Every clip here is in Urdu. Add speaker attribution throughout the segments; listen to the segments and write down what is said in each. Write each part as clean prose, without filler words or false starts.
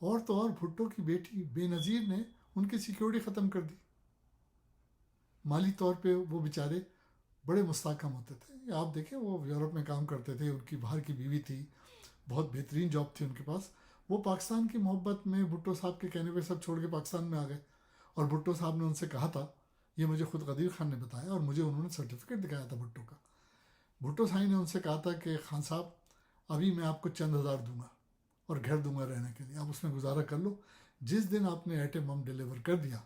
Speaker 1: اور تو اور بھٹو کی بیٹی بے نظیر نے ان کی سیکیورٹی ختم کر دی. مالی طور پہ وہ بیچارے بڑے مستحکم ہوتے تھے. آپ دیکھیں وہ یورپ میں کام کرتے تھے, ان کی باہر کی بیوی تھی, بہت بہترین جاب تھی ان کے پاس. وہ پاکستان کی محبت میں بھٹو صاحب کے کہنے پہ سب چھوڑ کے پاکستان میں آ گئے. اور بھٹو صاحب نے ان سے کہا تھا, یہ مجھے خود قدیر خان نے بتایا اور مجھے انہوں نے سرٹیفکیٹ دکھایا تھا بھٹو کا. بھٹو صاحب نے ان سے کہا تھا کہ خان صاحب ابھی میں آپ کو چند ہزار دوں گا اور گھر دوں گا رہنے کے لیے, آپ اس میں گزارا کر لو. جس دن آپ نے ایٹم بم ڈیلیور کر دیا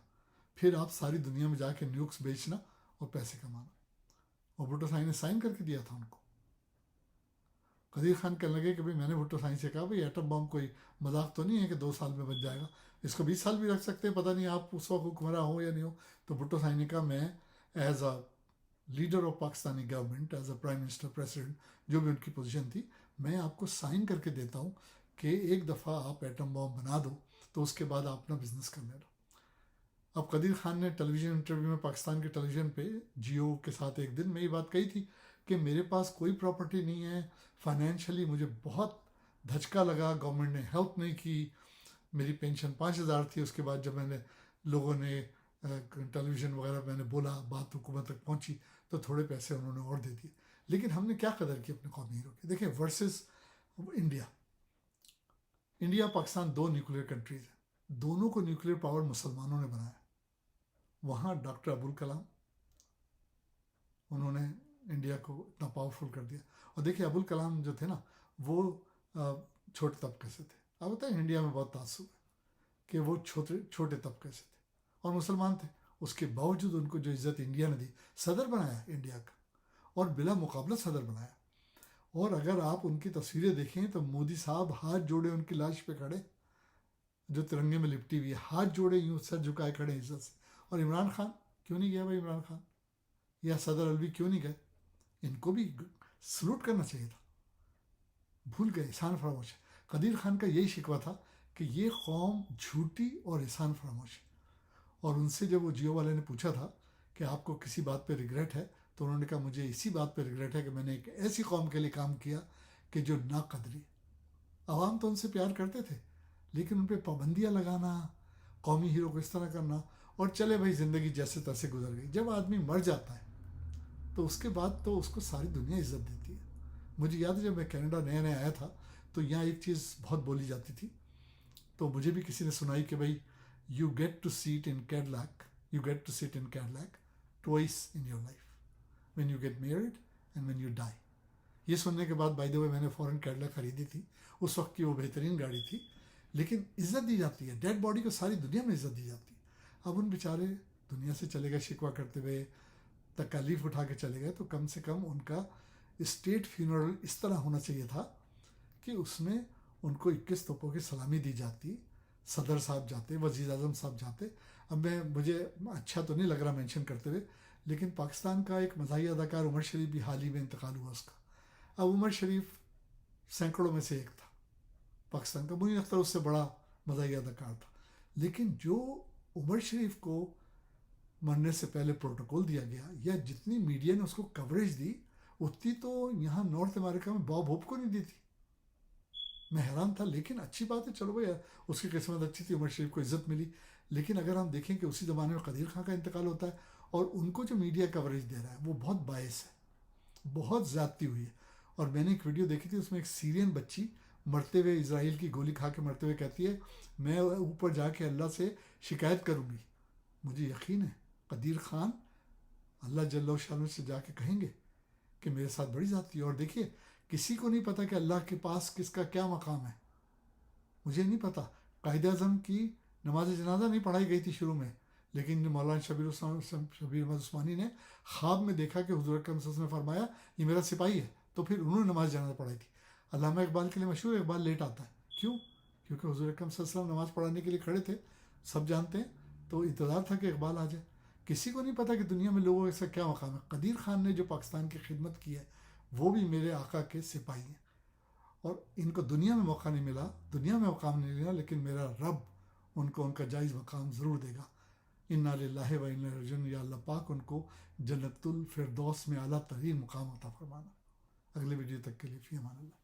Speaker 1: پھر آپ ساری دنیا میں جا کے نیوکس بیچنا اور پیسے کمانا. اور بھٹو صاحب نے سائن کر کے دیا تھا ان کو. قدیر خان کہنے لگے کہ بھائی میں نے بھٹو صاحب سے کہا بھائی ایٹم بم کوئی مذاق تو نہیں ہے کہ 2 سال میں بن جائے گا, اس کو 20 سال بھی رکھ سکتے ہیں, پتہ نہیں آپ اس وقت حکمراں ہو یا نہیں ہو. تو بھٹو صاحب نے کہا میں as a leader of Pakistani government, as a prime minister president, جو بھی ان کی پوزیشن تھی, میں آپ کو سائن کر کے دیتا ہوں کہ ایک دفعہ آپ ایٹم بم بنا دو تو اس کے بعد آپ اپنا بزنس کر لینا. اب قدیر خان نے ٹیلی ویژن انٹرویو میں پاکستان کے ٹیلی ویژن پہ جیو کے ساتھ ایک دن میں یہ بات کہی تھی کہ میرے پاس کوئی پراپرٹی نہیں ہے, فائنینشلی مجھے بہت دھچکا لگا, گورنمنٹ نے ہیلپ نہیں کی, میری پینشن 5,000 تھی. اس کے بعد جب میں نے لوگوں نے ٹیلی ویژن وغیرہ میں نے بولا, بات حکومت تک پہنچی تو تھوڑے پیسے انہوں نے اور دے دیے. لیکن ہم نے کیا قدر کی اپنے قومی ہیرو کی. دیکھیں versus India Pakistan 2 nuclear countries ہیں, دونوں کو نیوکلیر پاور مسلمانوں نے بنایا. وہاں ڈاکٹر ابوالکلام انہوں نے انڈیا کو اتنا پاورفل کر دیا. اور دیکھیں ابوالکلام جو تھے نا وہ چھوٹے طبقے سے تھے. اب ہوتا ہے انڈیا میں بہت تعصب ہے کہ وہ چھوٹے طبقے سے تھے اور مسلمان تھے. اس کے باوجود ان کو جو عزت انڈیا نے دی, صدر بنایا انڈیا کا اور بلا مقابلہ صدر بنایا. اور اگر آپ ان کی تصویریں دیکھیں تو مودی صاحب ہاتھ جوڑے ان کی لاش پہ کھڑے, جو ترنگے میں لپٹی ہوئی ہے, ہاتھ جوڑے یوں سر جھکائے کھڑے عزت سے. اور عمران خان کیوں نہیں گیا بھائی, عمران خان یا صدر الوی کیوں نہیں گئے, ان کو بھی سلوٹ کرنا چاہیے تھا. بھول گئے, احسان فراموش. قدیر خان کا یہی شکوہ تھا کہ یہ قوم جھوٹی اور احسان فراموش ہے. اور ان سے جب وہ جیو والے نے پوچھا تھا کہ آپ کو کسی بات پہ ریگریٹ ہے, تو انہوں نے کہا مجھے اسی بات پہ ریگریٹ ہے کہ میں نے ایک ایسی قوم کے لیے کام کیا کہ جو ناقدری. عوام تو ان سے پیار کرتے تھے لیکن ان پہ پابندیاں لگانا, قومی ہیرو کو اس طرح کرنا, اور چلے بھائی زندگی جیسے تیسے گزر گئی. جب آدمی مر جاتا ہے تو اس کے بعد تو اس کو ساری دنیا عزت دیتی ہے. مجھے یاد ہے جب میں کینیڈا نیا نیا آیا تھا تو یہاں ایک چیز بہت بولی جاتی تھی, تو مجھے بھی کسی نے سنائی کہ بھائی you get to sit in Cadillac twice in your life, when you get married and when you die. یہ سننے کے بعد بائی دا وے میں نے فوراً کیڈلیک خریدی تھی. اس وقت کی وہ بہترین گاڑی تھی. لیکن عزت دی جاتی ہے, ڈیڈ باڈی کو ساری دنیا میں عزت دی جاتی ہے. اب ان بیچارے دنیا سے چلے گئے شکوہ کرتے ہوئے, تکالیف اٹھا کے چلے گئے, تو کم سے کم ان کا اسٹیٹ فیونرل اس طرح ہونا چاہیے تھا کہ اس میں ان کو 21 توپوں کی سلامی دی جاتی, صدر صاحب جاتے, وزیر اعظم صاحب جاتے. اب مجھے اچھا تو نہیں لگ رہا مینشن کرتے ہوئے, لیکن پاکستان کا ایک مزاحیہ اداکار عمر شریف بھی حال ہی میں انتقال ہوا اس کا. اب عمر شریف سینکڑوں میں سے ایک تھا پاکستان کا, معین اختر اس سے بڑا مزاحیہ اداکار تھا. لیکن جو عمر شریف کو مرنے سے پہلے پروٹوکول دیا گیا یا جتنی میڈیا نے اس کو کوریج دی, اتنی تو یہاں نارتھ امریکہ میں باب ہوپ کو نہیں دی تھی. میں حیران تھا. لیکن اچھی بات ہے, چلو بھائی اس کی قسمت اچھی تھی, عمر شریف کو عزت ملی. لیکن اگر ہم دیکھیں کہ اسی زمانے میں قدیر خان کا انتقال ہوتا ہے اور ان کو جو میڈیا کوریج دے رہا ہے وہ بہت باعث ہے, بہت زیادتی ہوئی ہے. اور میں نے ایک ویڈیو دیکھی تھی, اس میں ایک سیرین بچی مرتے ہوئے, اسرائیل کی گولی کھا کے مرتے ہوئے کہتی ہے میں اوپر جا کے اللہ سے شکایت کروں گی. مجھے یقین ہے قدیر خان اللہ جل شانہ سے جا کے کہیں گے کہ میرے ساتھ بڑی زیادتی ہے. اور دیکھیے کسی کو نہیں پتا کہ اللہ کے پاس کس کا کیا مقام ہے. مجھے نہیں پتا, قائد اعظم کی نماز جنازہ نہیں پڑھائی گئی تھی شروع میں, لیکن مولانا شبیر احمد عثمانی نے خواب میں دیکھا کہ حضور اکرم صلی اللہ علیہ وسلم نے فرمایا یہ میرا سپاہی ہے, تو پھر انہوں نے نماز جنازہ پڑھائی تھی. علامہ اقبال کے لیے مشہور, اقبال لیٹ آتا ہے. کیوں؟ کیونکہ حضور اکرم صلی اللہ علیہ وسلم نماز پڑھانے کے لیے کھڑے تھے, سب جانتے ہیں, تو انتظار تھا کہ اقبال آ جائے. کسی کو نہیں پتا کہ دنیا میں لوگوں کا کیا مقام ہے. قدیر خان نے جو پاکستان کی خدمت کی ہے وہ بھی میرے آقا کے سپاہی ہیں, اور ان کو دنیا میں موقع نہیں ملا, دنیا میں مقام نہیں ملا, لیکن میرا رب ان کو ان کا جائز مقام ضرور دے گا. انا للہ و انا الیہ راجعون. یا اللہ پاک ان کو جنت الفردوس میں اعلیٰ ترین مقام عطا فرمانا. اگلے ویڈیو تک کے لیے فی امان اللہ.